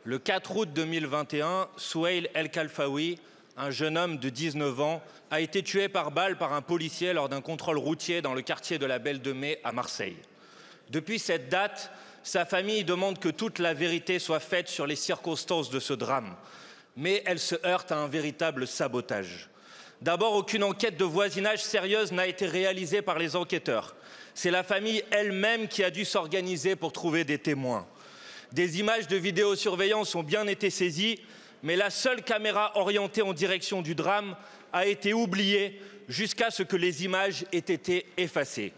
Le 4 août 2021, Souheil El Khalfaoui, un jeune homme de 19 ans, a été tué par balle par un policier lors d'un contrôle routier dans le quartier de la Belle de Mai à Marseille. Depuis cette date, sa famille demande que toute la vérité soit faite sur les circonstances de ce drame. Mais elle se heurte à un véritable sabotage. D'abord, aucune enquête de voisinage sérieuse n'a été réalisée par les enquêteurs. C'est la famille elle-même qui a dû s'organiser pour trouver des témoins. Des images de vidéosurveillance ont bien été saisies, mais la seule caméra orientée en direction du drame a été oubliée jusqu'à ce que les images aient été effacées.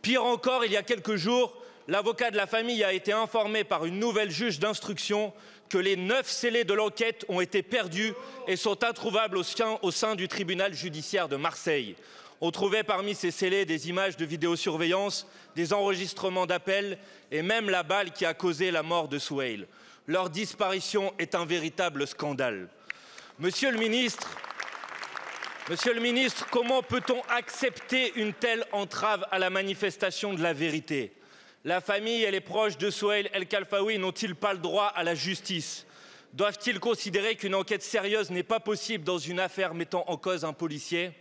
Pire encore, il y a quelques jours, l'avocat de la famille a été informé par une nouvelle juge d'instruction que les 9 scellés de l'enquête ont été perdus et sont introuvables au sein du tribunal judiciaire de Marseille. On trouvait parmi ces scellés des images de vidéosurveillance, des enregistrements d'appels et même la balle qui a causé la mort de Souheil. Leur disparition est un véritable scandale. Monsieur le ministre, comment peut-on accepter une telle entrave à la manifestation de la vérité? La famille et les proches de Souheil El Khalfaoui n'ont-ils pas le droit à la justice? Doivent-ils considérer qu'une enquête sérieuse n'est pas possible dans une affaire mettant en cause un policier?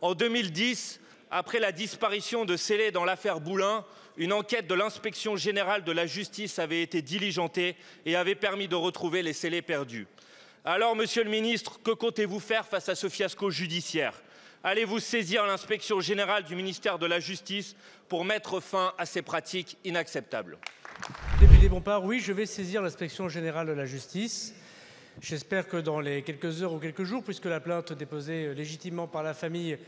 En 2010, après la disparition de scellés dans l'affaire Boulin, une enquête de l'inspection générale de la justice avait été diligentée et avait permis de retrouver les scellés perdus. Alors, monsieur le ministre, que comptez-vous faire face à ce fiasco judiciaire? Allez-vous saisir l'inspection générale du ministère de la Justice pour mettre fin à ces pratiques inacceptables? Député Bompard, oui, je vais saisir l'inspection générale de la justice. J'espère que dans les quelques heures ou quelques jours, puisque la plainte déposée légitimement par la famille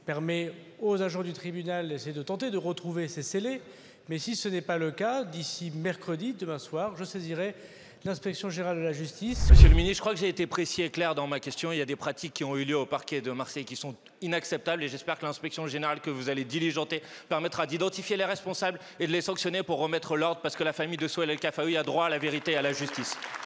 permet aux agents du tribunal d'essayer de tenter de retrouver ces scellés. Mais si ce n'est pas le cas, d'ici mercredi, demain soir, je saisirai l'inspection générale de la justice. Monsieur le ministre, je crois que j'ai été précis et clair dans ma question. Il y a des pratiques qui ont eu lieu au parquet de Marseille qui sont inacceptables et j'espère que l'inspection générale que vous allez diligenter permettra d'identifier les responsables et de les sanctionner pour remettre l'ordre parce que la famille de Souheil El Khalfaoui a droit à la vérité et à la justice.